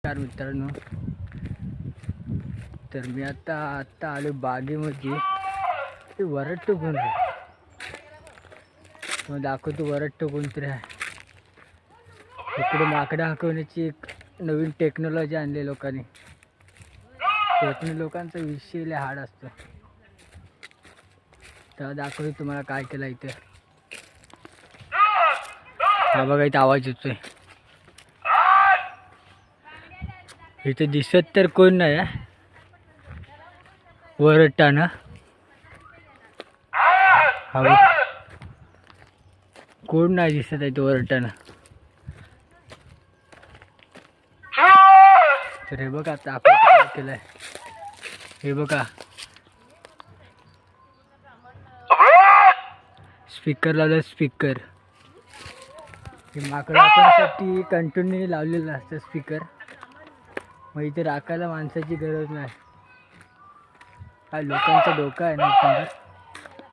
नमस्कार मित्रांनो, तर मी आता आलो बागेमध्ये. ते वरट्ट कोण आहे मग दाखवतो. वरट्ट कोणतरी आहे इकडे. माकडं हाकवण्याची एक नवीन टेक्नॉलॉजी आणली लोकांनी. लोकांचा विषय लय हार्ड असतो. तर दाखवतो तुम्हाला काय केलं इथे. हा बघा, इथे आवाज येतोय. इथे दिसत तर कोण नाही आहे वरट्टानं. हा कोण नाही दिसत आहे तो वरट्टानं. तर हे बघा आता आपण काय केलंय. हे बघा, स्पीकर लावलं. स्पीकर हे माकडं आपल्यासाठी कंटिन्यू लावलेलं असतं स्पीकर. मग इथे राखायला माणसाची गरज नाही. हा लोकांचं डोकं आहे ना.